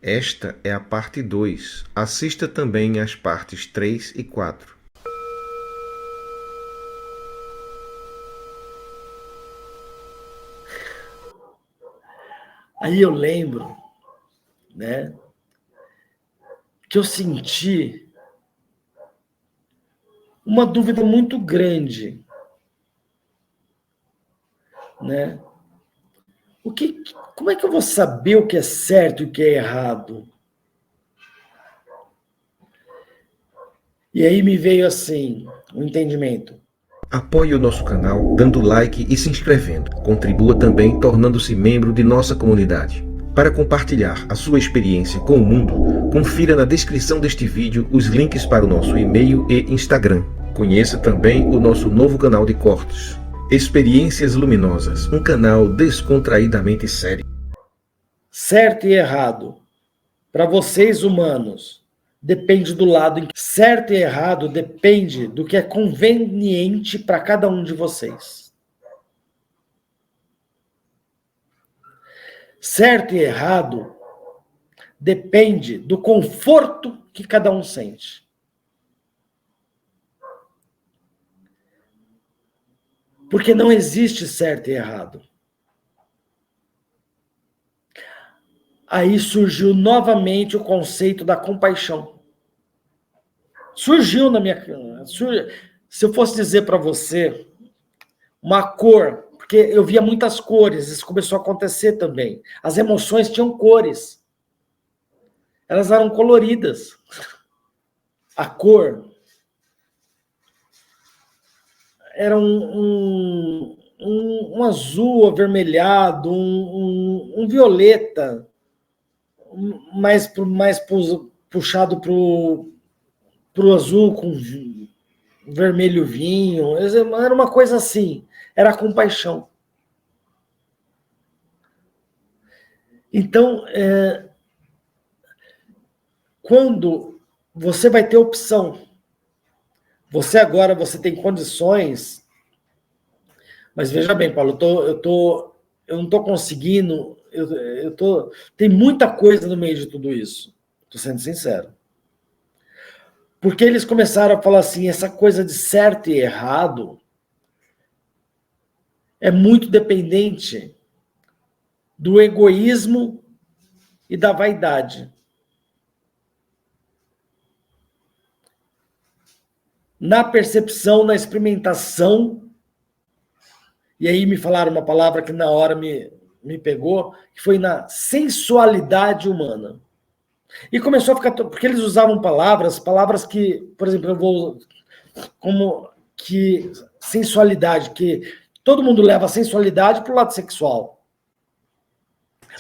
Esta é a parte 2. Assista também as partes 3 e 4. Aí eu lembro, né, que eu senti uma dúvida muito grande, né? Como é que eu vou saber o que é certo e o que é errado? E aí me veio assim, um entendimento. Apoie o nosso canal dando like e se inscrevendo. Contribua também tornando-se membro de nossa comunidade. Para compartilhar a sua experiência com o mundo, confira na descrição deste vídeo os links para o nosso e-mail e Instagram. Conheça também o nosso novo canal de cortes. Experiências Luminosas, um canal descontraídamente sério. Certo e errado, para vocês humanos, depende do lado em que certo e errado depende do que é conveniente para cada um de vocês. Certo e errado depende do conforto que cada um sente. Porque não existe certo e errado. Aí surgiu novamente o conceito da compaixão. Surgiu na minha... Se eu fosse dizer para você uma cor, porque eu via muitas cores, isso começou a acontecer também. As emoções tinham cores. Elas eram coloridas. A cor era um azul avermelhado, um violeta, mais puxado para o azul com vermelho vinho. Era uma coisa assim. Era a compaixão. Então, quando você vai ter opção, você agora tem condições, mas veja bem, Paulo, eu não estou conseguindo, tem muita coisa no meio de tudo isso, estou sendo sincero. Porque eles começaram a falar assim, essa coisa de certo e errado é muito dependente do egoísmo e da vaidade. Na percepção, na experimentação, e aí me falaram uma palavra que na hora me pegou, que foi na sensualidade humana. E começou a ficar... Porque eles usavam palavras que, por exemplo, eu vou... Como que sensualidade, que todo mundo leva a sensualidade para o lado sexual.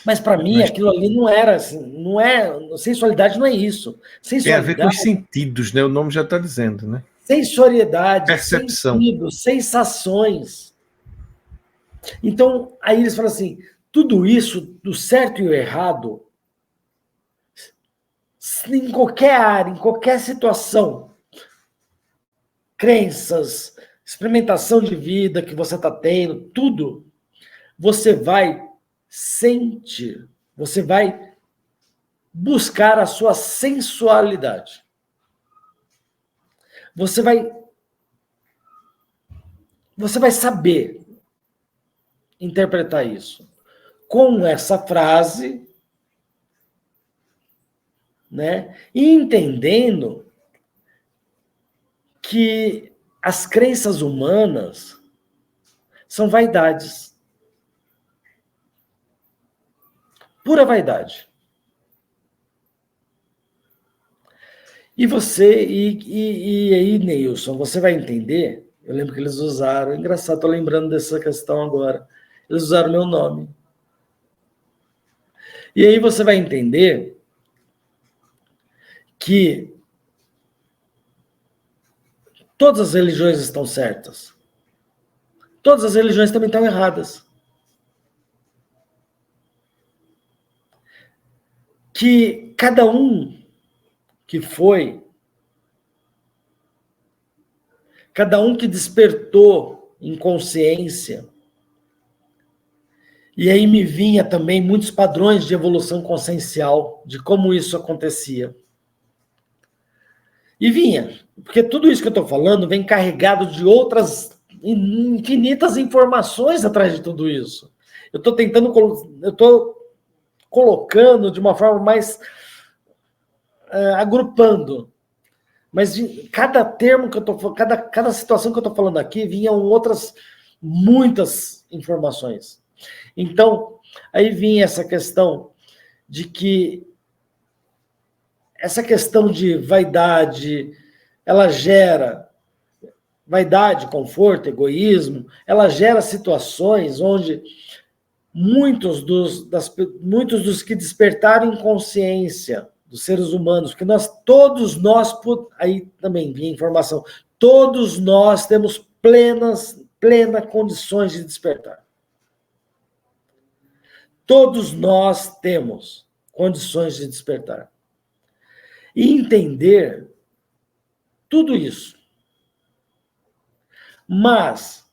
Mas para mim aquilo ali não era assim, não é... Sensualidade não é isso. Tem a ver com Sensualidade... os sentidos, né? O nome já está dizendo, né? Sensoriedade, Percepção. sentidos, sensações. Então, aí eles falam assim, tudo isso, do certo e o errado, em qualquer área, em qualquer situação, crenças, experimentação de vida que você está tendo, tudo, você vai sentir, você vai buscar a sua sensualidade. Você vai saber interpretar isso. Com essa frase, né? E entendendo que as crenças humanas são vaidades. Pura vaidade. E aí, Neilson, você vai entender, eu lembro que eles usaram, engraçado, estou lembrando dessa questão agora, eles usaram meu nome. E aí você vai entender que todas as religiões estão certas. Todas as religiões também estão erradas. Que cada um que foi, cada um que despertou em consciência E aí me vinha também muitos padrões de evolução consciencial, de como isso acontecia. E vinha, porque tudo isso que eu estou falando vem carregado de outras infinitas informações atrás de tudo isso. Eu estou colocando de uma forma mais agrupando. Mas cada termo que eu estou falando, cada situação que eu estou falando aqui, vinham muitas informações. Então, aí vinha essa questão de que essa questão de vaidade, ela gera vaidade, conforto, egoísmo, ela gera situações onde muitos dos que despertaram em consciência dos seres humanos, porque todos nós, aí também vinha informação, todos nós temos plenas condições de despertar. Todos nós temos condições de despertar. E entender tudo isso. Mas,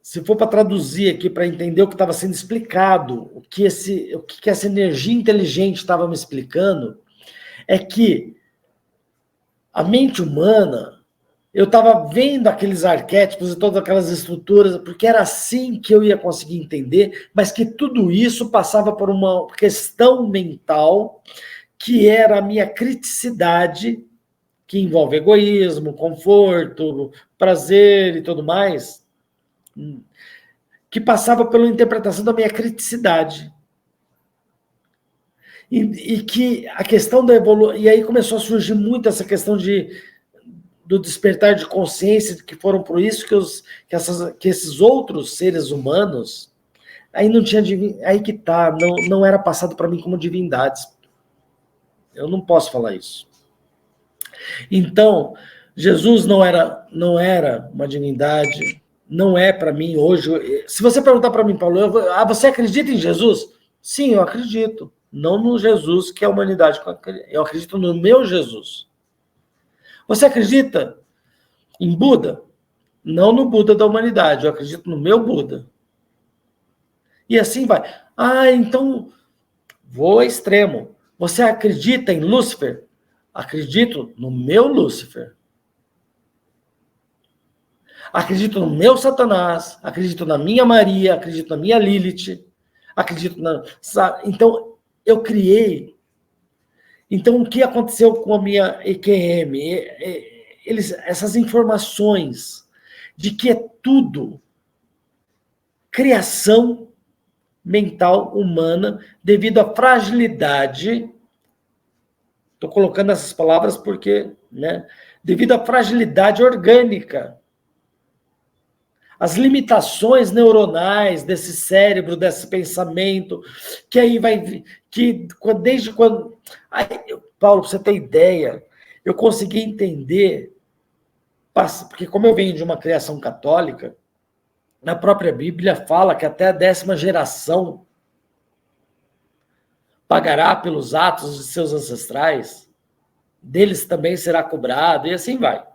se for para traduzir aqui, para entender o que estava sendo explicado, o que essa energia inteligente estava me explicando, é que a mente humana, eu estava vendo aqueles arquétipos e todas aquelas estruturas, porque era assim que eu ia conseguir entender, mas que tudo isso passava por uma questão mental, que era a minha criticidade, que envolve egoísmo, conforto, prazer e tudo mais, que passava pela interpretação da minha criticidade. E que a questão da evolução... E aí começou a surgir muito essa questão do despertar de consciência, que foram por isso que esses outros seres humanos, aí não tinha aí que tá, não era passado para mim como divindades. Eu não posso falar isso. Então, Jesus não era uma divindade, não é para mim hoje. Se você perguntar para mim, Paulo, você acredita em Jesus? Sim, eu acredito. Não no Jesus que é a humanidade. Eu acredito no meu Jesus. Você acredita em Buda? Não no Buda da humanidade, eu acredito no meu Buda. E assim vai. Então, vou ao extremo. Você acredita em Lúcifer? Acredito no meu Lúcifer. Acredito no meu Satanás, acredito na minha Maria, acredito na minha Lilith, acredito na... Então, eu criei. Então, o que aconteceu com a minha EQM? Essas informações de que é tudo criação mental humana devido à fragilidade. Estou colocando essas palavras porque, devido à fragilidade orgânica, as limitações neuronais desse cérebro, desse pensamento, que aí vai... desde quando... Paulo, para você ter ideia, eu consegui entender, porque como eu venho de uma criação católica, na própria Bíblia fala que até a 10ª geração pagará pelos atos de seus ancestrais, deles também será cobrado, e assim vai.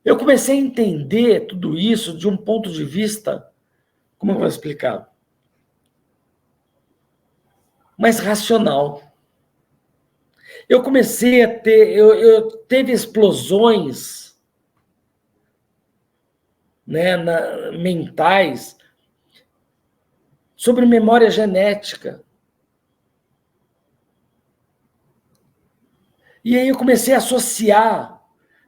Eu comecei a entender tudo isso de um ponto de vista, como eu vou explicar? Mais racional. Eu comecei a eu teve explosões mentais sobre memória genética. E aí eu comecei a associar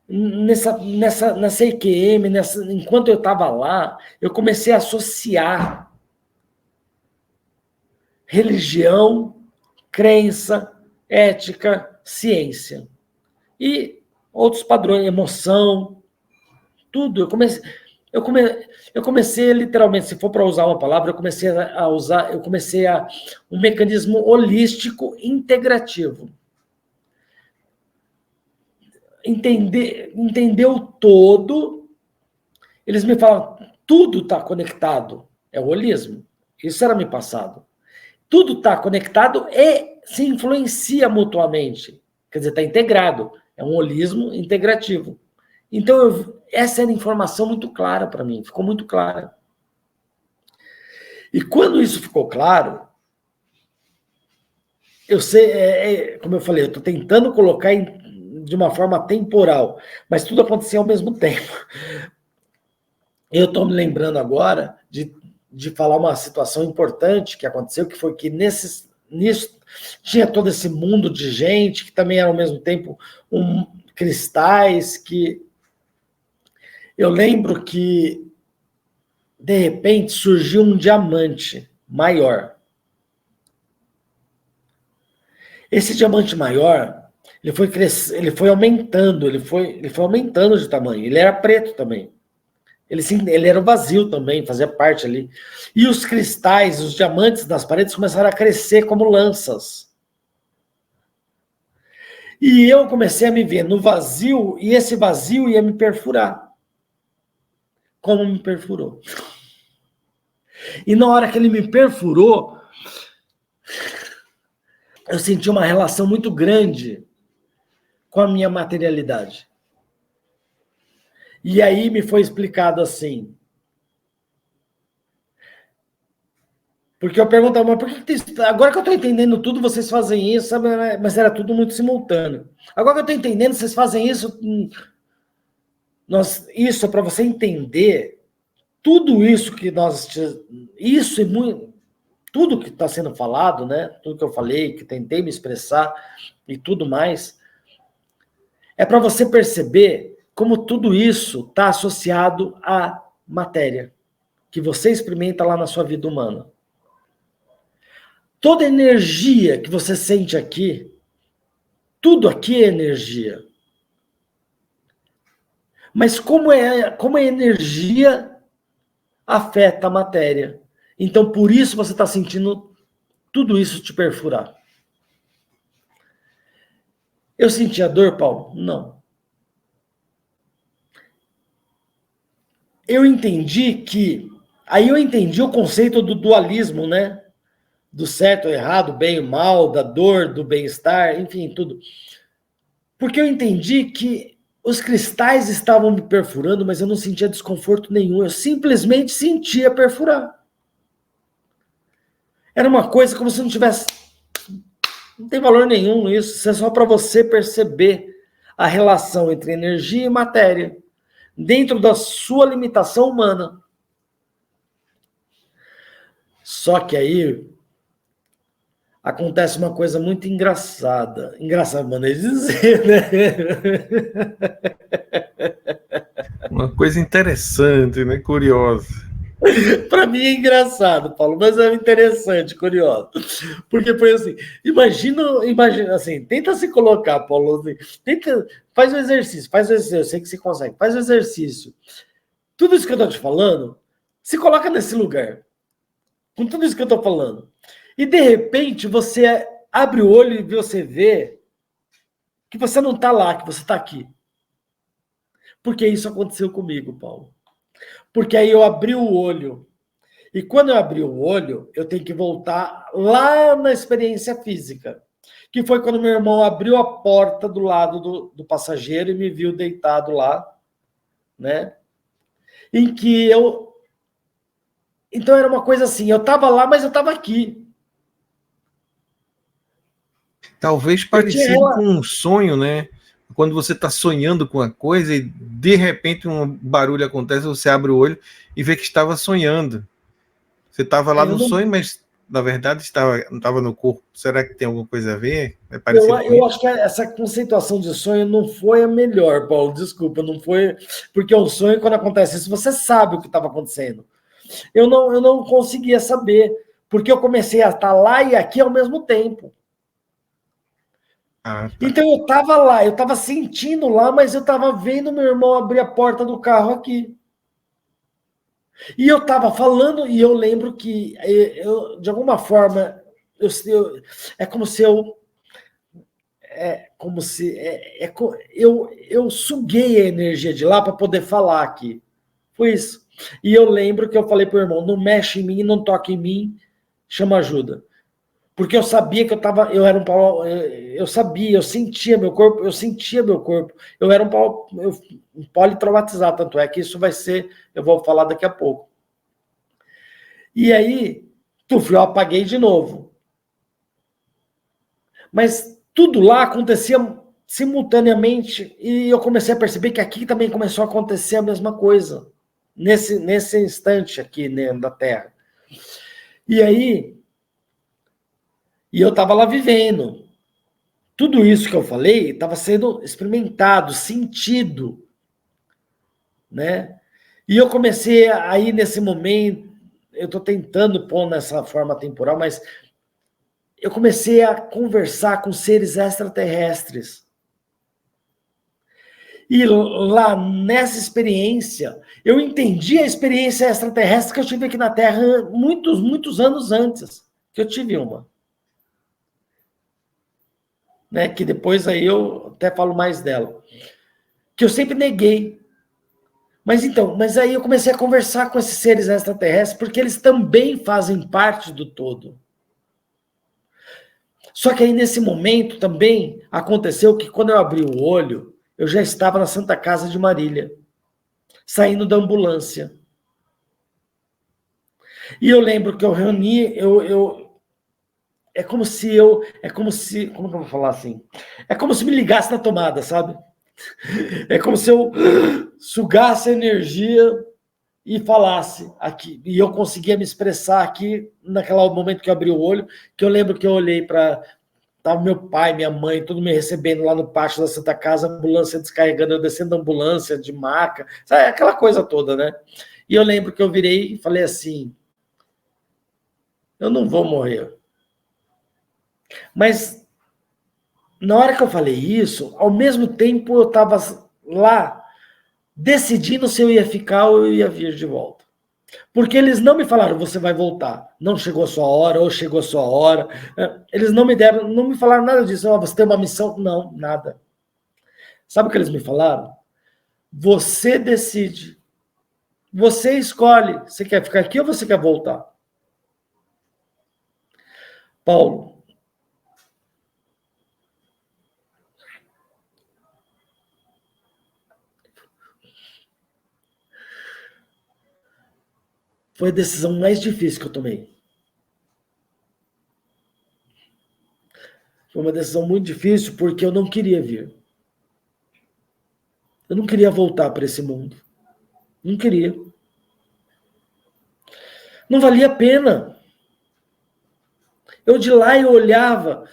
nessa EQM, enquanto eu estava lá, eu comecei a associar religião, crença, ética, ciência. E outros padrões, emoção, tudo. Eu comecei literalmente, se for para usar uma palavra, eu comecei a um mecanismo holístico integrativo. Entender o todo. Eles me falam, tudo está conectado. É o holismo. Isso era me passado. Tudo está conectado e se influencia mutuamente. Quer dizer, está integrado. É um holismo integrativo. Então, essa era informação muito clara para mim. Ficou muito clara. E quando isso ficou claro, eu sei, como eu falei, eu estou tentando colocar de uma forma temporal, mas tudo acontecia ao mesmo tempo. Eu estou me lembrando agora de falar uma situação importante que aconteceu, que foi que nisso tinha todo esse mundo de gente, que também era ao mesmo tempo cristais, que eu lembro que de repente surgiu um diamante maior. Esse diamante maior, ele foi aumentando, ele foi aumentando de tamanho. Ele era preto também. Ele era vazio também, fazia parte ali. E os cristais, os diamantes das paredes começaram a crescer como lanças. E eu comecei a me ver no vazio, e esse vazio ia me perfurar. Como me perfurou. E na hora que ele me perfurou, eu senti uma relação muito grande com a minha materialidade. E aí me foi explicado assim. Porque eu perguntava, mas por que agora que eu estou entendendo tudo, vocês fazem isso, sabe? Mas era tudo muito simultâneo. Agora que eu estou entendendo, vocês fazem isso. Isso é para você entender tudo isso que nós. Isso e muito. Tudo que está sendo falado, né? Tudo que eu falei, que tentei me expressar e tudo mais, é para você perceber como tudo isso está associado à matéria que você experimenta lá na sua vida humana. Toda energia que você sente aqui, tudo aqui é energia. Mas como a energia afeta a matéria. Então, por isso você está sentindo tudo isso te perfurar. Eu sentia dor, Paulo? Não. Eu entendi que... Aí eu entendi o conceito do dualismo, né? Do certo ou errado, bem ou mal, da dor, do bem-estar, enfim, tudo. Porque eu entendi que os cristais estavam me perfurando, mas eu não sentia desconforto nenhum. Eu simplesmente sentia perfurar. Era uma coisa como se não tivesse... Não tem valor nenhum isso. Isso é só para você perceber a relação entre energia e matéria dentro da sua limitação humana. Só que aí acontece uma coisa muito engraçada. Engraçada maneira de dizer, né? Uma coisa interessante, né? Curiosa. Para mim é engraçado, Paulo, mas é interessante, curioso. Porque foi assim, imagina assim, tenta se colocar, Paulo, assim, faz o exercício, eu sei que você consegue, faz o exercício. Tudo isso que eu estou te falando, se coloca nesse lugar, com tudo isso que eu estou falando. E de repente você abre o olho e você vê que você não está lá, que você está aqui. Porque isso aconteceu comigo, Paulo. Porque aí eu abri o olho. E quando eu abri o olho, eu tenho que voltar lá na experiência física. Que foi quando meu irmão abriu a porta do lado do passageiro e me viu deitado lá, né? Em que eu... Então era uma coisa assim, eu estava lá, mas eu estava aqui. Talvez parecido com um sonho, né? Quando você está sonhando com uma coisa e de repente um barulho acontece, você abre o olho e vê que estava sonhando. Você estava lá no sonho, mas na verdade não estava no corpo. Será que tem alguma coisa a ver? É parecido eu acho que essa conceituação de sonho não foi a melhor, Paulo. Desculpa, não foi. Porque o sonho, quando acontece isso, você sabe o que estava acontecendo. Eu não conseguia saber, porque eu comecei a estar lá e aqui ao mesmo tempo. Tá. Então eu estava lá, eu estava sentindo lá, mas eu estava vendo meu irmão abrir a porta do carro aqui. E eu estava falando, e eu lembro que, de alguma forma, é como se eu... eu suguei a energia de lá para poder falar aqui. Foi isso. E eu lembro que eu falei para o irmão, não mexe em mim, não toque em mim, chama ajuda. Porque eu sabia que eu era eu sabia, eu sentia meu corpo, eu era um politraumatizado, tanto é que isso vai ser, eu vou falar daqui a pouco. E aí, eu apaguei de novo. Mas tudo lá acontecia simultaneamente e eu comecei a perceber que aqui também começou a acontecer a mesma coisa, nesse instante aqui, né, da Terra. E aí, eu estava lá vivendo. Tudo isso que eu falei estava sendo experimentado, sentido, né? E eu comecei aí nesse momento, eu estou tentando pôr nessa forma temporal, mas eu comecei a conversar com seres extraterrestres. E lá nessa experiência, eu entendi a experiência extraterrestre que eu tive aqui na Terra muitos, muitos anos antes que eu tive uma. Né? Que depois aí eu até falo mais dela. Que eu sempre neguei. Mas aí eu comecei a conversar com esses seres extraterrestres, porque eles também fazem parte do todo. Só que aí nesse momento também aconteceu que quando eu abri o olho, eu já estava na Santa Casa de Marília, saindo da ambulância. E eu lembro que eu reuni, como que eu vou falar assim? É como se me ligasse na tomada, sabe? É como se eu sugasse a energia e falasse aqui. E eu conseguia me expressar aqui, naquele momento que eu abri o olho, que eu lembro que eu olhei para... Tava meu pai, minha mãe, tudo me recebendo lá no pátio da Santa Casa, ambulância descarregando, eu descendo da ambulância, de maca, sabe? Aquela coisa toda, né? E eu lembro que eu virei e falei assim, eu não vou morrer. Mas, na hora que eu falei isso, ao mesmo tempo eu estava lá, decidindo se eu ia ficar ou eu ia vir de volta. Porque eles não me falaram, você vai voltar. Não chegou a sua hora, ou chegou a sua hora. Eles não me falaram nada disso. Oh, você tem uma missão? Não, nada. Sabe o que eles me falaram? Você decide. Você escolhe. Você quer ficar aqui ou você quer voltar? Paulo, foi a decisão mais difícil que eu tomei. Foi uma decisão muito difícil porque eu não queria vir. Eu não queria voltar para esse mundo. Não queria. Não valia a pena. Eu de lá eu olhava,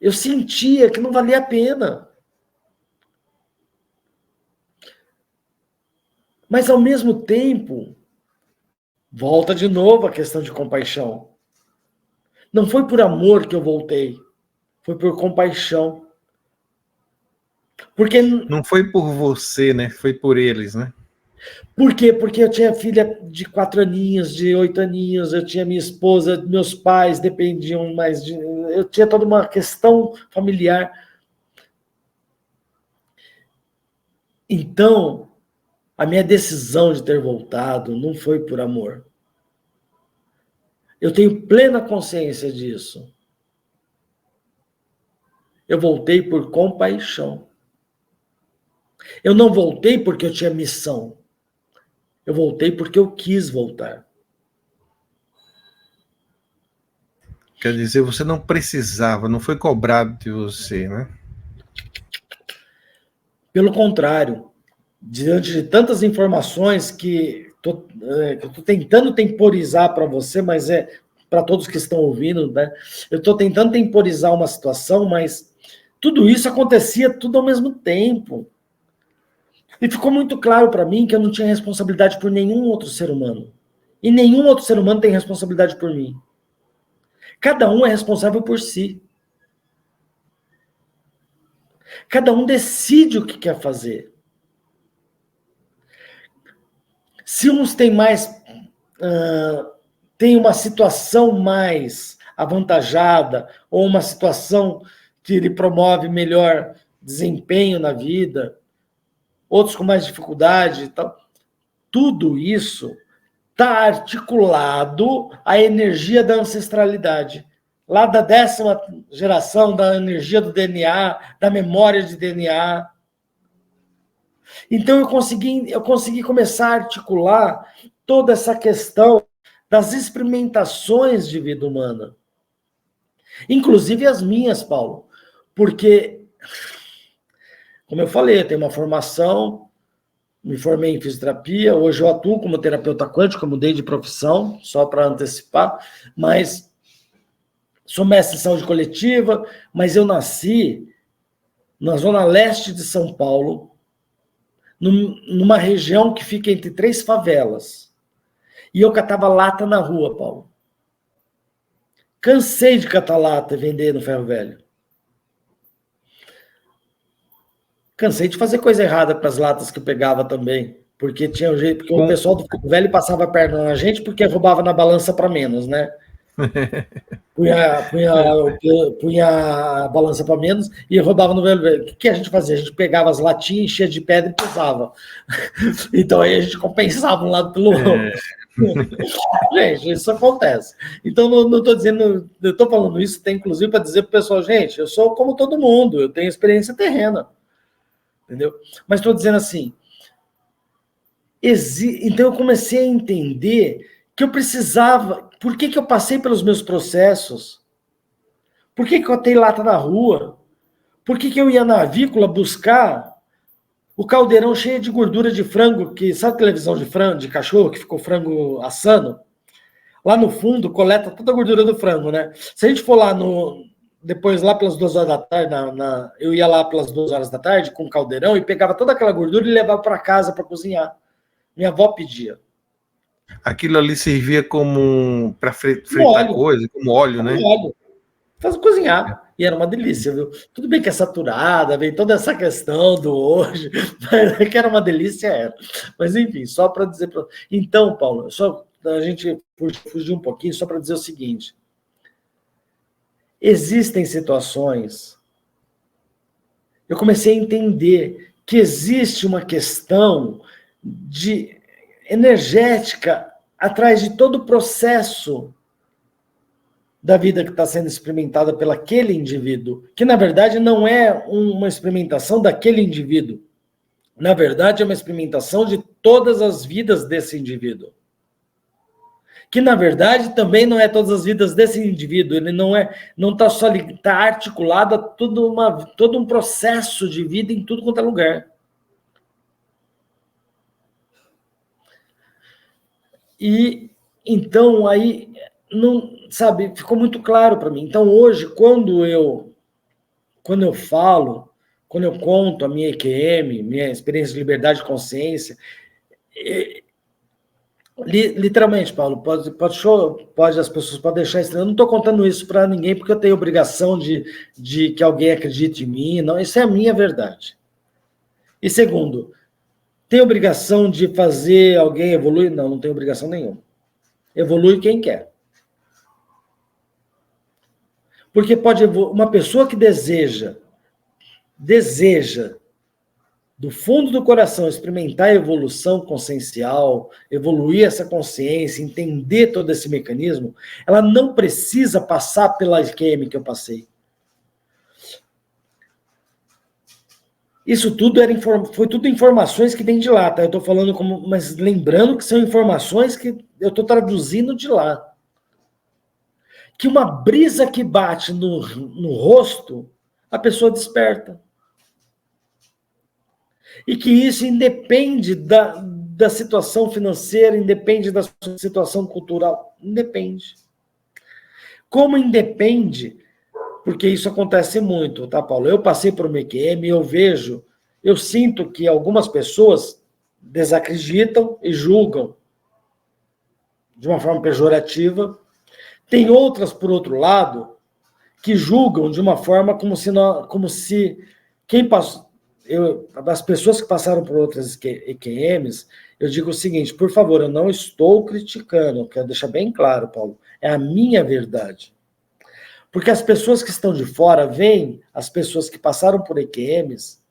eu sentia que não valia a pena. Mas ao mesmo tempo, volta de novo a questão de compaixão. Não foi por amor que eu voltei, foi por compaixão. Porque não foi por você, né? Foi por eles, né? Por quê? Porque eu tinha filha de 4 aninhos, de 8 aninhos, eu tinha minha esposa, meus pais dependiam mais de... Eu tinha toda uma questão familiar. Então, a minha decisão de ter voltado não foi por amor. Eu tenho plena consciência disso. Eu voltei por compaixão. Eu não voltei porque eu tinha missão. Eu voltei porque eu quis voltar. Quer dizer, você não precisava, não foi cobrado de você, né? Pelo contrário, diante de tantas informações que eu estou tentando temporizar para você, mas é para todos que estão ouvindo, né? Eu estou tentando temporizar uma situação, mas tudo isso acontecia tudo ao mesmo tempo. E ficou muito claro para mim que eu não tinha responsabilidade por nenhum outro ser humano. E nenhum outro ser humano tem responsabilidade por mim. Cada um é responsável por si. Cada um decide o que quer fazer. Se uns têm mais... tem uma situação mais avantajada, ou uma situação que lhe promove melhor desempenho na vida, outros com mais dificuldade e tal. Tudo isso está articulado à energia da ancestralidade. Lá da 10ª geração, da energia do DNA, da memória de DNA. Então eu consegui começar a articular toda essa questão das experimentações de vida humana. Inclusive as minhas, Paulo. Porque, como eu falei, eu tenho uma formação, me formei em fisioterapia, hoje eu atuo como terapeuta quântico, eu mudei de profissão, só para antecipar, mas sou mestre em saúde coletiva, mas eu nasci na zona leste de São Paulo, numa região que fica entre 3 favelas. E eu catava lata na rua, Paulo. Cansei de catar lata e vender no ferro velho. Cansei de fazer coisa errada para as latas que eu pegava também. Porque tinha um jeito, porque o pessoal do ferro velho passava a perna na gente porque roubava na balança para menos, né? Punha a balança para menos e roubava no velho. O que a gente fazia? A gente pegava as latinhas, enchia de pedra e pesava. Então aí a gente compensava um lado pelo outro. Gente, isso acontece. Então não estou dizendo, eu estou falando isso, tem inclusive para dizer para o pessoal, gente, eu sou como todo mundo, eu tenho experiência terrena. Entendeu? Mas estou dizendo assim, então eu comecei a entender que eu precisava. Por que eu passei pelos meus processos? Por que eu catei lata na rua? Por que eu ia na avícola buscar o caldeirão cheio de gordura de frango, que sabe a televisão de frango, de cachorro, que ficou frango assando? Lá no fundo, coleta toda a gordura do frango, né? Se a gente for lá depois, lá pelas 2 horas da tarde, eu ia lá pelas 2 horas da tarde com o caldeirão e pegava toda aquela gordura e levava para casa para cozinhar. Minha avó pedia. Aquilo ali servia como para fritar coisa, como óleo, né? Óleo. Faz cozinhar. E era uma delícia, viu? Tudo bem que é saturada, vem toda essa questão do hoje, mas que era uma delícia, era. Mas enfim, só para dizer. Então, Paulo, só a gente fugir um pouquinho, só para dizer o seguinte. Existem situações. Eu comecei a entender que existe uma questão de energética atrás de todo o processo da vida que está sendo experimentada pelo aquele indivíduo, que na verdade não é uma experimentação daquele indivíduo. Na verdade é uma experimentação de todas as vidas desse indivíduo. Que na verdade também não é todas as vidas desse indivíduo, ele não está só está articulado a todo um processo de vida em tudo quanto é lugar. E então aí não, sabe, ficou muito claro para mim. Então hoje quando eu falo, quando eu conto a minha EQM, minha experiência de liberdade de consciência, literalmente, Paulo, pode as pessoas podem deixar isso. Eu não estou contando isso para ninguém porque eu tenho obrigação de que alguém acredite em mim. Não, isso é a minha verdade. E segundo, tem obrigação de fazer alguém evoluir? Não, não tem obrigação nenhuma. Evolui quem quer. Porque pode uma pessoa que deseja do fundo do coração experimentar a evolução consciencial, evoluir essa consciência, entender todo esse mecanismo, ela não precisa passar pela EQM que eu passei. Isso tudo foi tudo informações que vêm de lá, tá? Eu estou falando mas lembrando que são informações que eu estou traduzindo de lá. Que uma brisa que bate no rosto, a pessoa desperta. E que isso independe da situação financeira, independe da situação cultural, independe. Como independe, porque isso acontece muito, tá, Paulo? Eu passei por uma EQM, eu sinto que algumas pessoas desacreditam e julgam de uma forma pejorativa. Tem outras, por outro lado, que julgam de uma forma como se quem passou. As pessoas que passaram por outras EQMs, eu digo o seguinte, por favor, eu não estou criticando, quero deixar bem claro, Paulo, é a minha verdade. Porque as pessoas que estão de fora veem as pessoas que passaram por EQMs,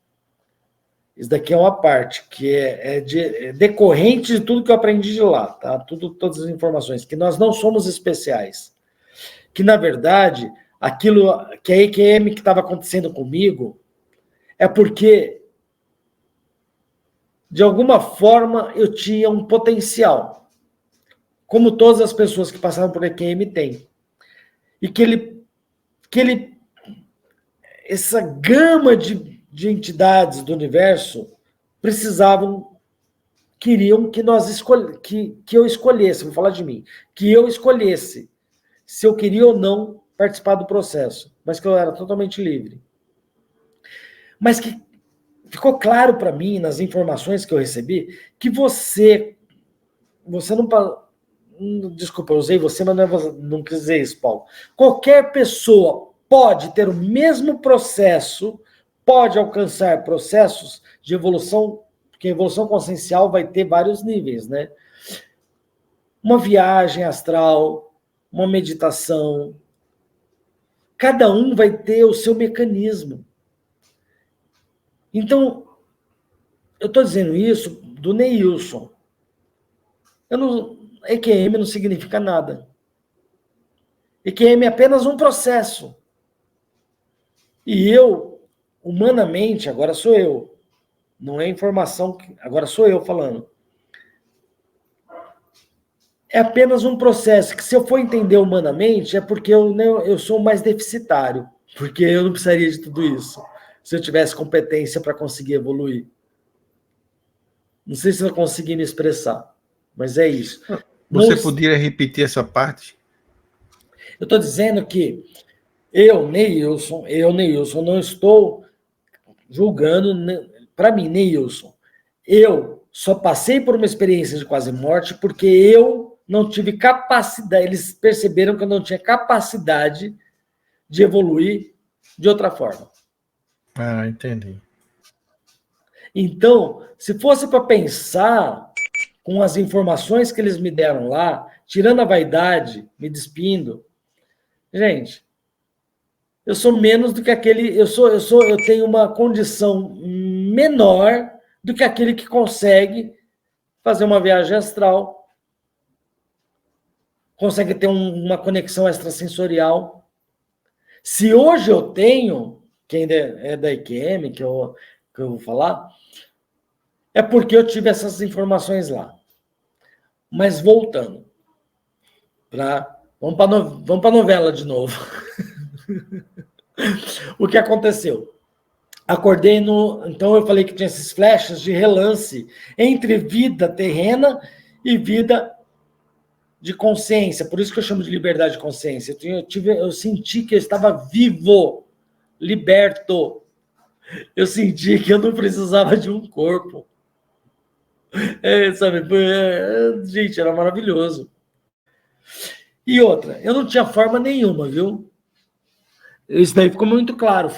isso daqui é uma parte que é decorrente de tudo que eu aprendi de lá, tá? Todas as informações, que nós não somos especiais. Que, na verdade, aquilo que a EQM que estava acontecendo comigo é porque, de alguma forma, eu tinha um potencial. como todas as pessoas que passaram por EQM têm. E essa gama de entidades do universo queriam que que eu escolhesse, vou falar de mim, que eu escolhesse se eu queria ou não participar do processo, mas que eu era totalmente livre. Mas que ficou claro para mim, nas informações que eu recebi, que você não... Desculpa, eu usei você, mas não quis dizer isso, Paulo. Qualquer pessoa pode ter o mesmo processo, pode alcançar processos de evolução, porque a evolução consciencial vai ter vários níveis, né? Uma viagem astral, uma meditação. Cada um vai ter o seu mecanismo. Então, eu estou dizendo isso do Neilson. EQM não significa nada. EQM é apenas um processo. E eu, humanamente, agora sou eu. Não é informação, agora sou eu falando. É apenas um processo que, se eu for entender humanamente, é porque eu sou mais deficitário. Porque eu não precisaria de tudo isso. Se eu tivesse competência para conseguir evoluir. Não sei se eu consegui me expressar, mas é isso. Você poderia repetir essa parte? Eu estou dizendo que eu, Neilson, não estou julgando, para mim, Neilson. Eu só passei por uma experiência de quase morte porque eu não tive capacidade, eles perceberam que eu não tinha capacidade de evoluir de outra forma. Ah, entendi. Então, se fosse para pensar com as informações que eles me deram lá, tirando a vaidade, me despindo, gente, eu sou menos do que aquele, eu tenho uma condição menor do que aquele que consegue fazer uma viagem astral, consegue ter uma conexão extrasensorial. Se hoje eu tenho, que ainda é da EQM, que eu vou falar, é porque eu tive essas informações lá. Mas voltando, vamos para a novela de novo. O que aconteceu? Acordei então eu falei que tinha esses flashes de relance entre vida terrena e vida de consciência. Por isso que eu chamo de liberdade de consciência. Eu senti que eu estava vivo, liberto. Eu senti que eu não precisava de um corpo. Sabe? Gente, era maravilhoso. E outra, eu não tinha forma nenhuma, viu? Isso daí ficou muito claro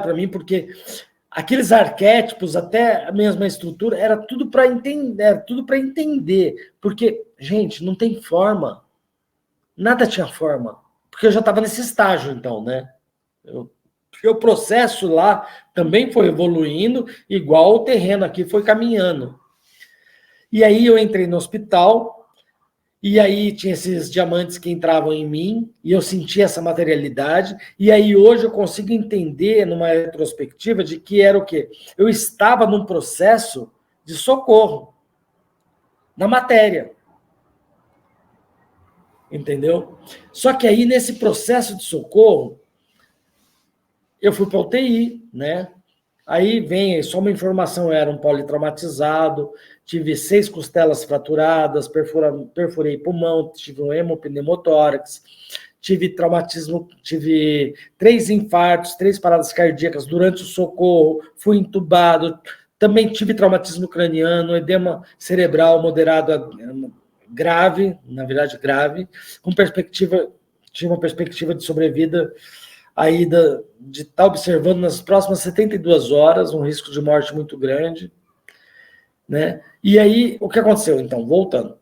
para mim, porque aqueles arquétipos, até a mesma estrutura, era tudo para entender. Porque, gente, não tem forma. Nada tinha forma. Porque eu já estava nesse estágio, então, né? Porque o processo lá também foi evoluindo, igual o terreno aqui foi caminhando. E aí eu entrei no hospital, e aí tinha esses diamantes que entravam em mim, e eu sentia essa materialidade, e aí hoje eu consigo entender, numa retrospectiva, de que era o quê? Eu estava num processo de socorro, na matéria. Entendeu? Só que aí, nesse processo de socorro, eu fui para a UTI, né? Aí vem, só uma informação, eu era um politraumatizado, tive 6 costelas fraturadas, perfurei pulmão, tive um hemopneumotórax, tive traumatismo, tive 3 infartos, 3 paradas cardíacas durante o socorro, fui entubado, também tive traumatismo craniano, edema cerebral moderado grave, na verdade grave, tinha uma perspectiva de sobrevida aí de estar observando nas próximas 72 horas, um risco de morte muito grande, né? E aí, o que aconteceu, então? Voltando.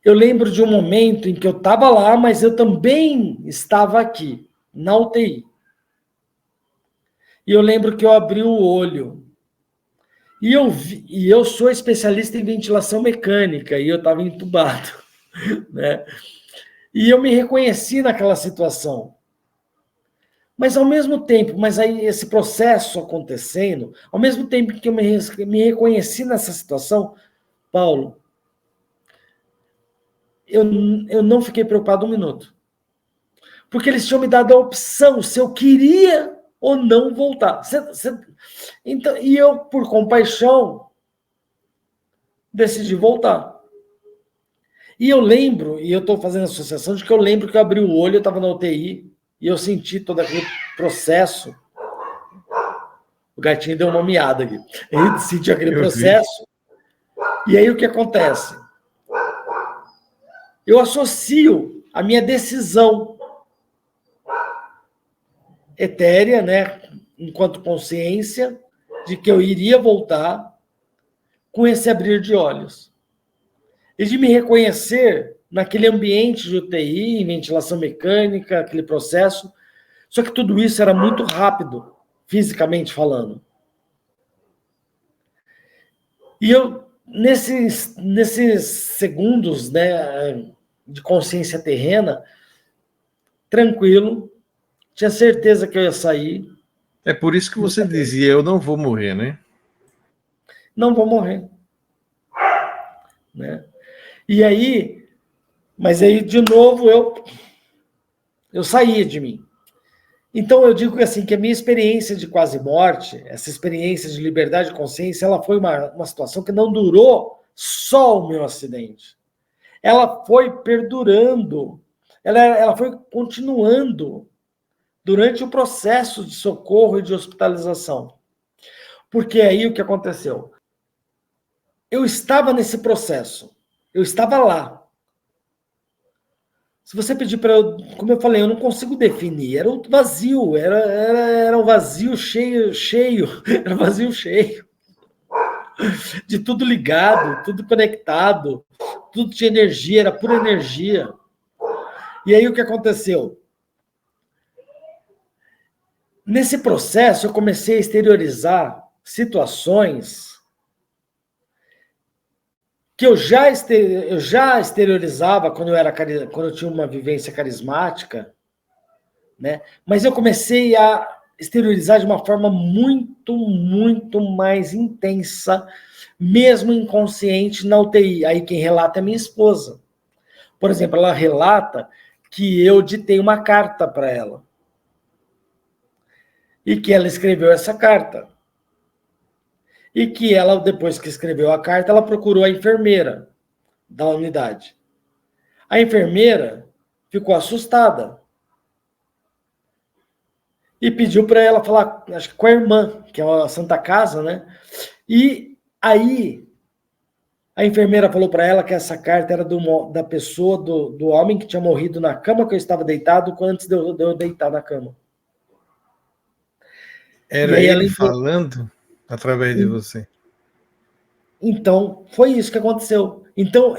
Eu lembro de um momento em que eu estava lá, mas eu também estava aqui, na UTI. E eu lembro que eu abri o olho. E eu sou especialista em ventilação mecânica, e eu estava entubado, né? E eu me reconheci naquela situação. Mas ao mesmo tempo, aí esse processo acontecendo, ao mesmo tempo que eu me reconheci nessa situação, Paulo, eu não fiquei preocupado um minuto. Porque eles tinham me dado a opção se eu queria ou não voltar. Então, e eu, por compaixão, decidi voltar. E eu lembro, e eu estou fazendo associação, de que eu lembro que eu abri o olho, eu estava na UTI, e eu senti todo aquele processo. O gatinho deu uma miada aqui. Ele sentiu aquele processo. E aí o que acontece? Eu associo a minha decisão etérea, né, enquanto consciência, de que eu iria voltar com esse abrir de olhos. E de me reconhecer naquele ambiente de UTI, ventilação mecânica, aquele processo. Só que tudo isso era muito rápido, fisicamente falando. E eu, nesses segundos, né, de consciência terrena, tranquilo, tinha certeza que eu ia sair. É por isso que você dizia, eu não vou morrer, né? Não vou morrer. Né? E aí, mas aí, de novo, eu saía de mim. Então, eu digo assim, que a minha experiência de quase morte, essa experiência de liberdade de consciência, ela foi uma situação que não durou só o meu acidente. Ela foi perdurando, ela foi continuando durante o processo de socorro e de hospitalização. Porque aí o que aconteceu? Eu estava nesse processo, eu estava lá. Se você pedir para eu, como eu falei, eu não consigo definir, era um vazio, era um vazio cheio, era um vazio cheio. De tudo ligado, tudo conectado, tudo tinha energia, era pura energia. E aí o que aconteceu? Nesse processo, eu comecei a exteriorizar situações que eu já exteriorizava quando eu tinha uma vivência carismática, né? Mas eu comecei a exteriorizar de uma forma muito, muito mais intensa, mesmo inconsciente na UTI. Aí quem relata é minha esposa. Por exemplo, ela relata que eu ditei uma carta para ela. E que ela escreveu essa carta. E que ela, depois que escreveu a carta, ela procurou a enfermeira da unidade. A enfermeira ficou assustada. E pediu para ela falar, acho que com a irmã, que é a Santa Casa, né? E aí, a enfermeira falou para ela que essa carta era da pessoa, do homem que tinha morrido na cama que eu estava deitado, antes de eu deitar na cama. Era ele falando através de você. Então, foi isso que aconteceu. Então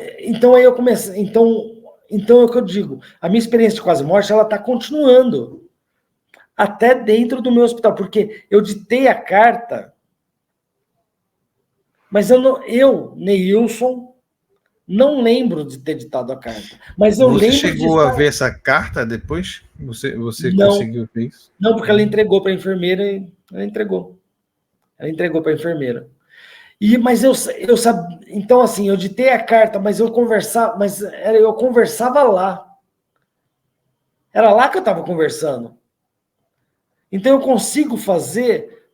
aí eu comecei. Então é o que eu digo. A minha experiência de quase morte, ela está continuando. Até dentro do meu hospital. Porque eu ditei a carta, mas eu Neilson, não lembro de ter ditado a carta. Mas eu lembro. Você chegou a ver essa carta depois? Você não, conseguiu ver isso? Não, porque ela entregou para a enfermeira e ela entregou. Ela entregou para a enfermeira. Mas eu sabia. Então, assim, eu ditei a carta, mas eu conversava lá. Era lá que eu estava conversando. Então, eu consigo fazer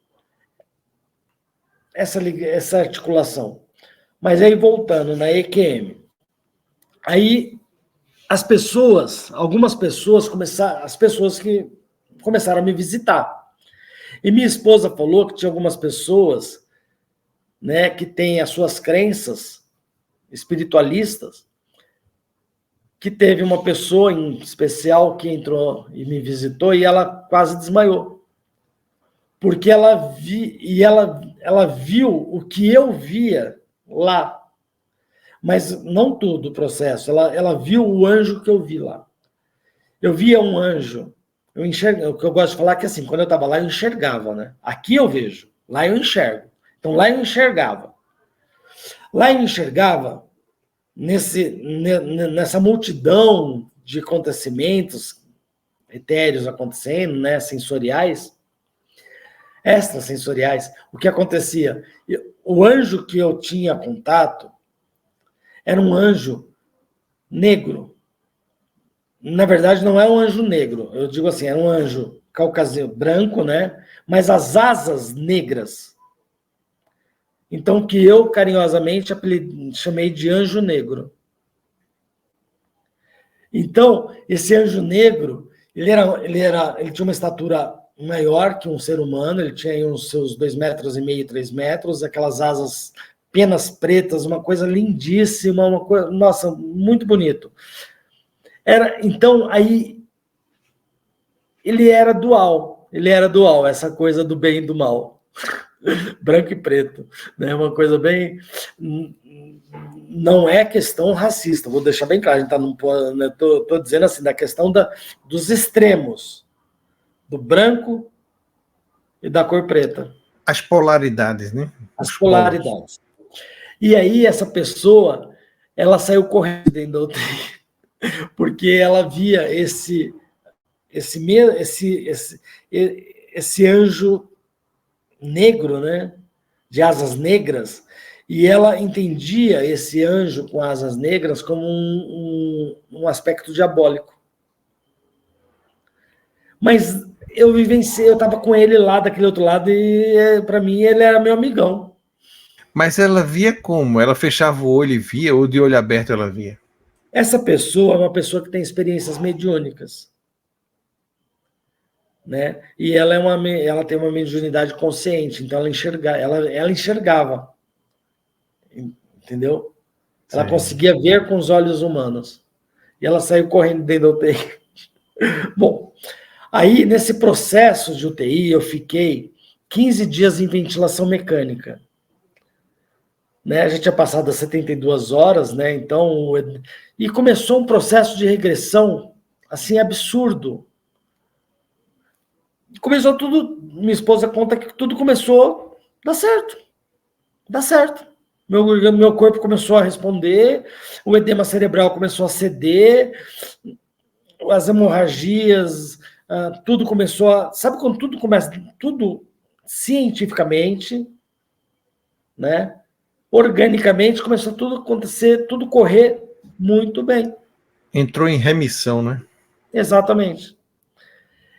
essa articulação. Mas aí, voltando na EQM, aí algumas pessoas que começaram a me visitar. E minha esposa falou que tinha algumas pessoas, né, que têm as suas crenças espiritualistas, que teve uma pessoa em especial que entrou e me visitou e ela quase desmaiou. Porque ela viu o que eu via lá. Mas não tudo o processo. Ela viu o anjo que eu vi lá. Eu via um anjo. O que eu gosto de falar é que assim, quando eu estava lá, eu enxergava, né? Aqui eu vejo, lá eu enxergo. Então lá eu enxergava. Lá eu enxergava nessa multidão de acontecimentos etéreos acontecendo, né? Sensoriais, extrasensoriais. O que acontecia? O anjo que eu tinha contato era um anjo negro. Na verdade, não é um anjo negro. Eu digo assim, era um anjo caucasiano, branco, né? Mas as asas negras. Então, que eu, carinhosamente, chamei de anjo negro. Então, esse anjo negro, ele tinha uma estatura maior que um ser humano, ele tinha aí uns seus 2,5 metros, 3 metros, aquelas asas, penas pretas, uma coisa lindíssima, uma coisa, nossa, muito bonito. Então, aí, ele era dual, essa coisa do bem e do mal, branco e preto, né? Uma coisa bem... Não é questão racista, vou deixar bem claro, a gente tô dizendo assim, da questão dos extremos, do branco e da cor preta. As polaridades, né? As polaridades. E aí, essa pessoa, ela saiu correndo dentro da UTI, porque ela via esse anjo negro, né? De asas negras, e ela entendia esse anjo com asas negras como um aspecto diabólico. Mas eu vivenciei, eu estava com ele lá daquele outro lado, e para mim ele era meu amigão. Mas ela via como? Ela fechava o olho e via, ou de olho aberto ela via? Essa pessoa é uma pessoa que tem experiências mediúnicas, né? E ela tem uma mediunidade consciente, então ela enxergava, entendeu? Ela conseguia ver com os olhos humanos. E ela saiu correndo dentro da UTI. Bom, aí nesse processo de UTI eu fiquei 15 dias em ventilação mecânica. Né? A gente tinha passado as 72 horas, né? Então, e começou um processo de regressão assim absurdo. Começou tudo, minha esposa conta que tudo começou a dar certo. Dá certo. Meu corpo começou a responder, o edema cerebral começou a ceder, as hemorragias, tudo começou a... Sabe quando tudo começa? Tudo cientificamente, né? Organicamente, começou tudo a acontecer, tudo correr muito bem. Entrou em remissão, né? Exatamente.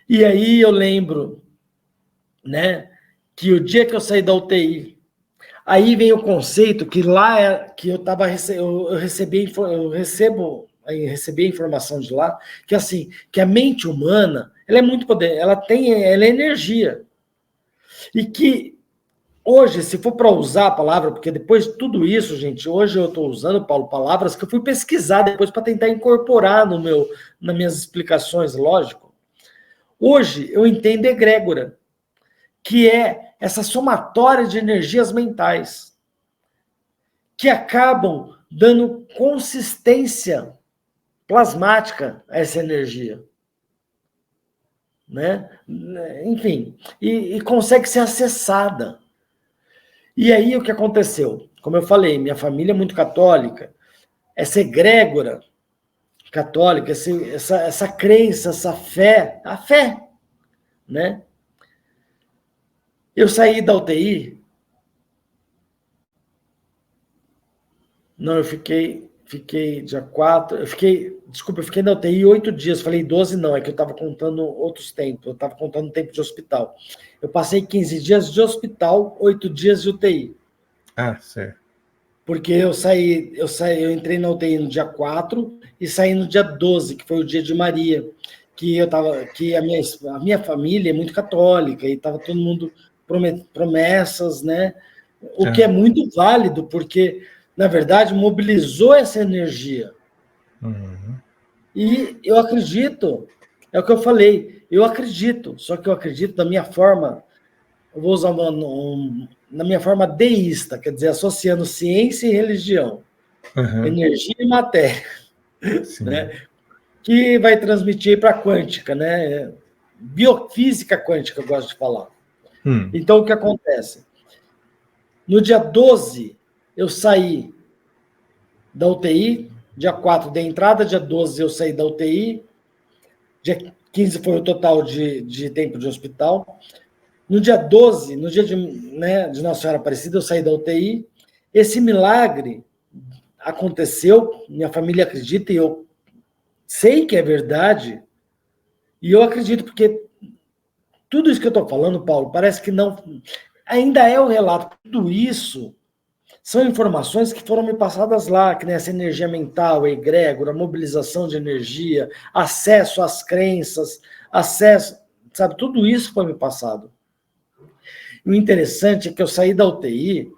E aí eu lembro, né, que o dia que eu saí da UTI, aí vem o conceito que lá que eu recebi a informação de lá, que assim, que a mente humana, ela é muito poder, ela é energia. E que hoje, se for para usar a palavra, porque depois de tudo isso, gente, hoje eu estou usando, Paulo, palavras que eu fui pesquisar depois para tentar incorporar nas minhas explicações, lógico. Hoje eu entendo egrégora, que é essa somatória de energias mentais que acabam dando consistência plasmática a essa energia. Né? Enfim, e consegue ser acessada. E aí o que aconteceu? Como eu falei, minha família é muito católica, essa egrégora católica, essa crença, essa fé, a fé, né? Eu saí da UTI, não, eu fiquei dia 4, eu fiquei na UTI 8 dias, falei 12 não, é que eu estava contando outros tempos, eu estava contando o tempo de hospital. Eu passei 15 dias de hospital, 8 dias de UTI. Ah, certo. Porque eu entrei na UTI no dia 4 e saí no dia 12, que foi o dia de Maria, que a minha família é muito católica e estava todo mundo promessas, né? O que é muito válido, porque, na verdade, mobilizou essa energia. Uhum. E eu acredito, é o que eu falei, eu acredito, só que eu acredito da minha forma, eu vou usar na minha forma deísta, quer dizer, associando ciência e religião, energia e matéria, né? Que vai transmitir para a quântica, né? Biofísica quântica, eu gosto de falar. Então, o que acontece? No dia 12, eu saí da UTI, dia 4 da entrada, dia 12 eu saí da UTI, dia 15 foi o total de tempo de hospital. No dia 12, no dia de Nossa Senhora Aparecida, eu saí da UTI. Esse milagre, aconteceu, minha família acredita, e eu sei que é verdade, e eu acredito, porque tudo isso que eu estou falando, Paulo, parece que não... Ainda é o relato. Tudo isso são informações que foram me passadas lá, que nem essa energia mental, a egrégora, a mobilização de energia, acesso às crenças, acesso... Sabe, tudo isso foi me passado. E o interessante é que eu saí da UTI,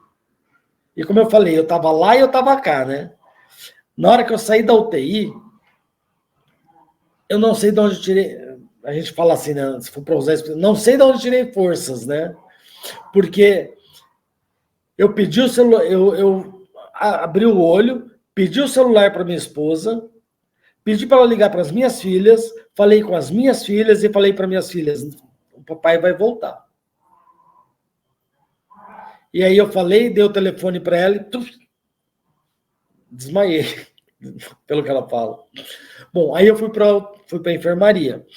e como eu falei, eu estava lá e eu estava cá, né? Na hora que eu saí da UTI, eu não sei de onde eu tirei... A gente fala assim, né? Se for para usar isso, não sei de onde eu tirei forças, né? Porque eu pedi o celular, eu abri o olho, pedi o celular para minha esposa, pedi para ela ligar para as minhas filhas, falei com as minhas filhas e falei para minhas filhas, o papai vai voltar. E aí eu falei, dei o telefone para ela e desmaiei, pelo que ela fala. Bom, aí eu fui para a enfermaria.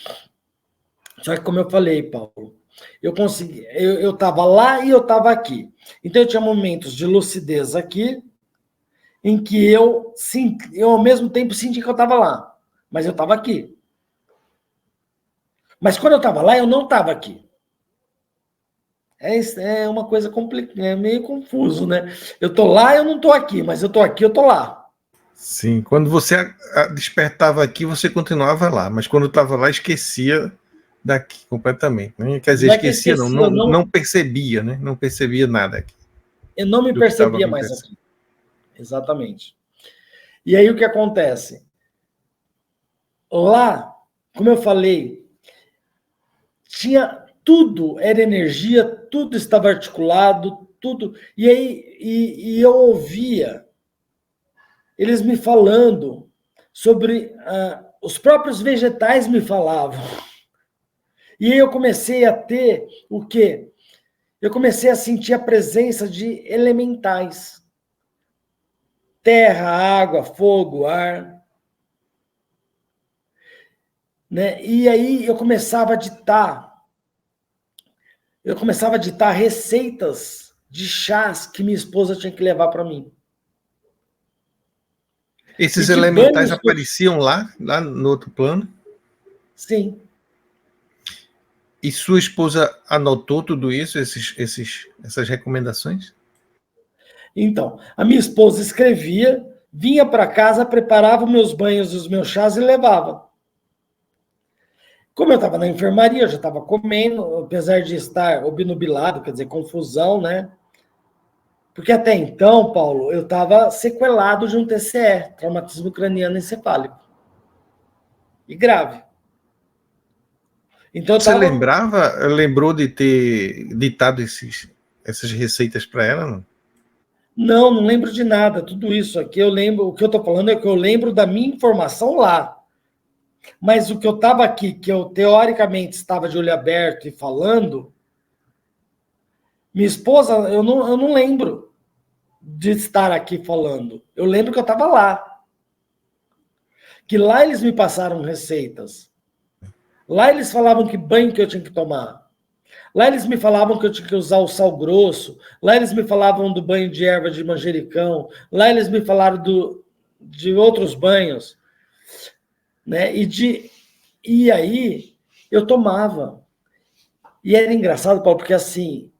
Só que como eu falei, Paulo, eu consegui, eu estava lá e eu estava aqui. Então eu tinha momentos de lucidez aqui, em que eu ao mesmo tempo senti que eu estava lá, mas eu estava aqui. Mas quando eu estava lá, eu não estava aqui. É uma coisa complicada, é meio confuso, né? Eu estou lá, eu não estou aqui, mas eu estou aqui, eu estou lá. Sim, quando você despertava aqui, você continuava lá, mas quando estava lá, esquecia daqui completamente, né? Quer dizer, esquecia, não percebia, né? Não percebia nada aqui. Eu não me percebia mais aqui. Exatamente. E aí o que acontece? Lá, como eu falei, tinha tudo, era energia, tudo estava articulado, tudo. E aí eu ouvia eles me falando sobre... os próprios vegetais me falavam. E aí eu comecei a ter o quê? Eu comecei a sentir a presença de elementais. Terra, água, fogo, ar. Né? E aí eu começava a ditar receitas de chás que minha esposa tinha que levar para mim. Esses elementais apareciam lá no outro plano? Sim. E sua esposa anotou tudo isso, essas recomendações? Então, a minha esposa escrevia, vinha para casa, preparava meus banhos, os meus chás e levava. Como eu estava na enfermaria, eu já estava comendo, apesar de estar obnubilado, quer dizer, confusão, né? Porque até então, Paulo, eu estava sequelado de um TCE, traumatismo craniano encefálico. E grave. Então, você lembrou de ter ditado essas receitas para ela, não? Não lembro de nada. Tudo isso aqui eu lembro. O que eu estou falando é que eu lembro da minha informação lá. Mas o que eu estava aqui, que eu teoricamente estava de olho aberto e falando, minha esposa, eu não lembro de estar aqui falando. Eu lembro que eu estava lá. Que lá eles me passaram receitas. Lá eles falavam que banho que eu tinha que tomar. Lá eles me falavam que eu tinha que usar o sal grosso. Lá eles me falavam do banho de erva de manjericão. Lá eles me falaram de outros banhos. Né? E aí eu tomava. E era engraçado, Paulo, porque assim,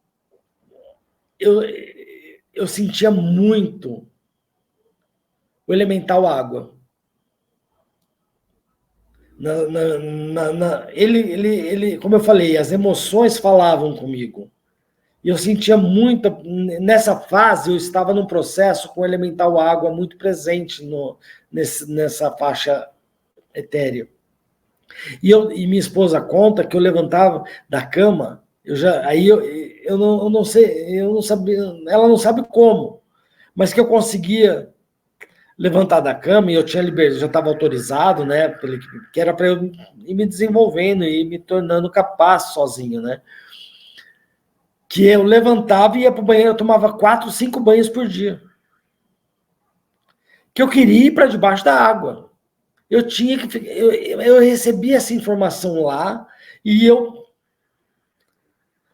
eu sentia muito o elemental água. Ele, como eu falei, as emoções falavam comigo. E eu sentia muito... Nessa fase, eu estava num processo com o elemental água muito presente nessa faixa etérea. E minha esposa conta que eu levantava da cama, eu não sei, eu não sabia, ela não sabe como, mas que eu conseguia levantar da cama e eu tinha liberdade, já estava autorizado, né, que era para eu ir me desenvolvendo e me tornando capaz sozinho, né? Que eu levantava e ia para o banheiro, eu tomava 4, 5 banhos por dia. Que eu queria ir para debaixo da água. Eu tinha que... Eu recebi essa informação lá e eu...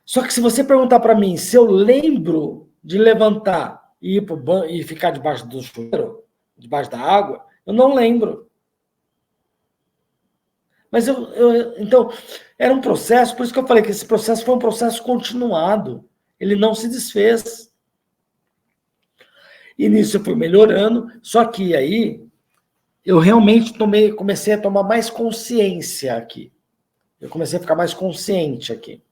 Só que se você perguntar para mim se eu lembro de levantar e ir para o banho e ficar debaixo do chuveiro, debaixo da água? Eu não lembro. Mas então, era um processo, por isso que eu falei que esse processo foi um processo continuado. Ele não se desfez. E nisso eu fui melhorando, só que aí eu realmente comecei a tomar mais consciência aqui. Eu comecei a ficar mais consciente aqui.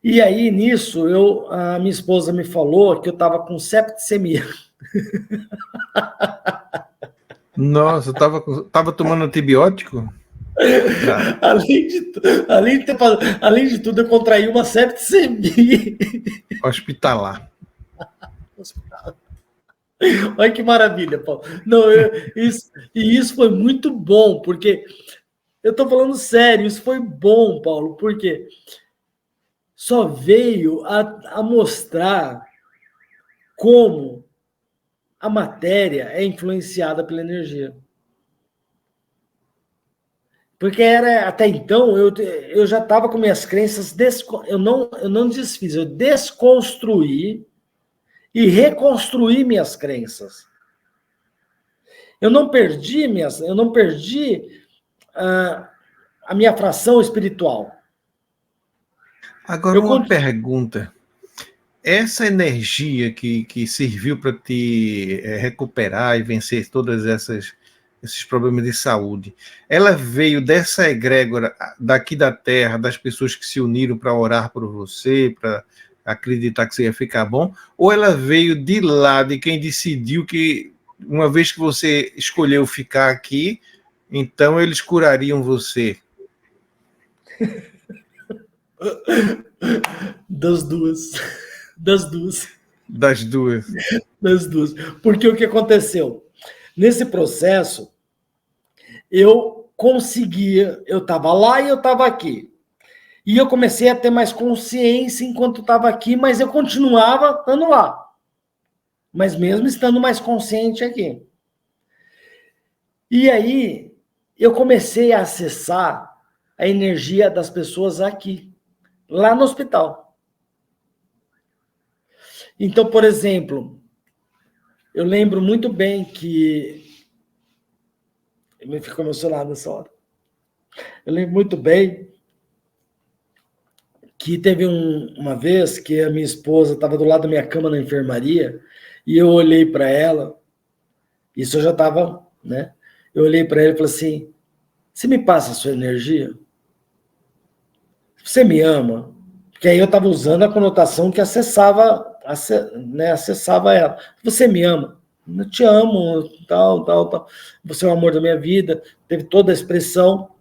E aí, nisso, a minha esposa me falou que eu estava com septicemia. Nossa, tava tomando antibiótico? Além de tudo, eu contraí uma septicemia. Hospitalar. Olha que maravilha, Paulo. Não, isso foi muito bom, porque eu estou falando sério, isso foi bom, Paulo, porque só veio a mostrar como a matéria é influenciada pela energia. Porque até então eu já estava com minhas crenças, eu não desfiz, eu desconstruí e reconstruí minhas crenças. Eu não perdi a minha fração espiritual. Agora, uma pergunta. Essa energia que serviu para te recuperar e vencer todas esses problemas de saúde, ela veio dessa egrégora daqui da Terra, das pessoas que se uniram para orar por você, para acreditar que você ia ficar bom, ou ela veio de lá, de quem decidiu que, uma vez que você escolheu ficar aqui, então eles curariam você? Das duas. Porque o que aconteceu? Nesse processo, eu estava lá e eu estava aqui. E eu comecei a ter mais consciência enquanto estava aqui, mas eu continuava estando lá. Mas mesmo estando mais consciente aqui. E aí, eu comecei a acessar a energia das pessoas aqui, lá no hospital. Então, por exemplo, eu lembro muito bem que... Eu me fico emocionado nessa hora. Eu lembro muito bem que teve uma vez que a minha esposa estava do lado da minha cama na enfermaria e eu olhei para ela, isso eu já estava, né? Eu olhei para ela e falei assim, você me passa a sua energia? Você me ama? Porque aí eu estava usando a conotação que acessava ela. Você me ama? Eu te amo, tal. Você é o amor da minha vida. Teve toda a expressão.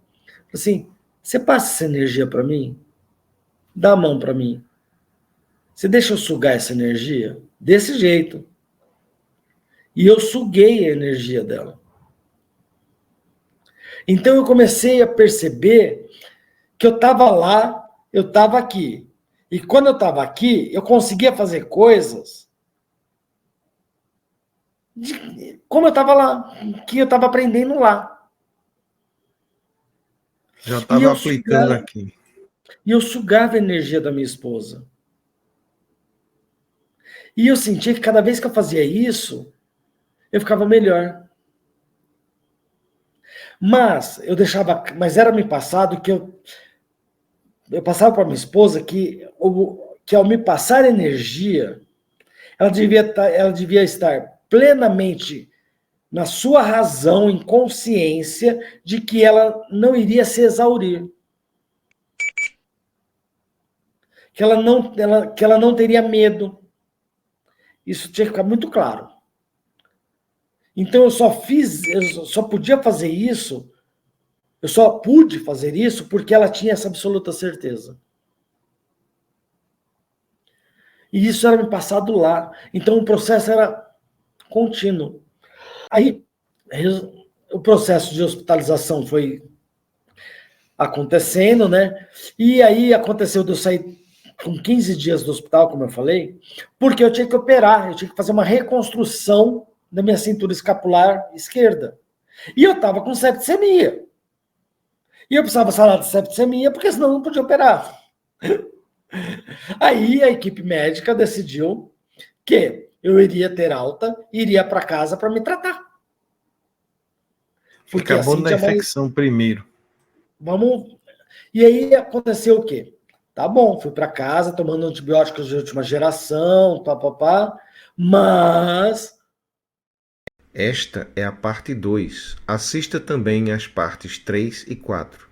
Assim, você passa essa energia para mim? Dá a mão para mim. Você deixa eu sugar essa energia? Desse jeito. E eu suguei a energia dela. Então eu comecei a perceber que eu estava lá, eu estava aqui. E quando eu estava aqui, eu conseguia fazer coisas como eu estava lá, que eu estava aprendendo lá. Já estava aplicando aqui. E eu sugava a energia da minha esposa. E eu sentia que cada vez que eu fazia isso, eu ficava melhor. Mas era me passado que eu passava para minha esposa que ao me passar energia, ela devia estar plenamente na sua razão, em consciência de que ela não iria se exaurir. Que ela não teria medo. Isso tinha que ficar muito claro. Então eu só podia fazer isso, eu só pude fazer isso porque ela tinha essa absoluta certeza. E isso era me passado lá. Então o processo era contínuo. Aí o processo de hospitalização foi acontecendo, né? E aí aconteceu de eu sair com 15 dias do hospital, como eu falei, porque eu tinha que operar, eu tinha que fazer uma reconstrução da minha cintura escapular esquerda. E eu estava com septicemia. E eu precisava sarar de septicemia, porque senão eu não podia operar. Aí a equipe médica decidiu que eu iria ter alta e iria para casa para me tratar. Porque Acabou assim na infecção primeiro. Vamos. E aí aconteceu o quê? Tá bom, fui para casa tomando antibióticos de última geração, papapá, mas Esta é a parte 2. Assista também às partes 3 e 4.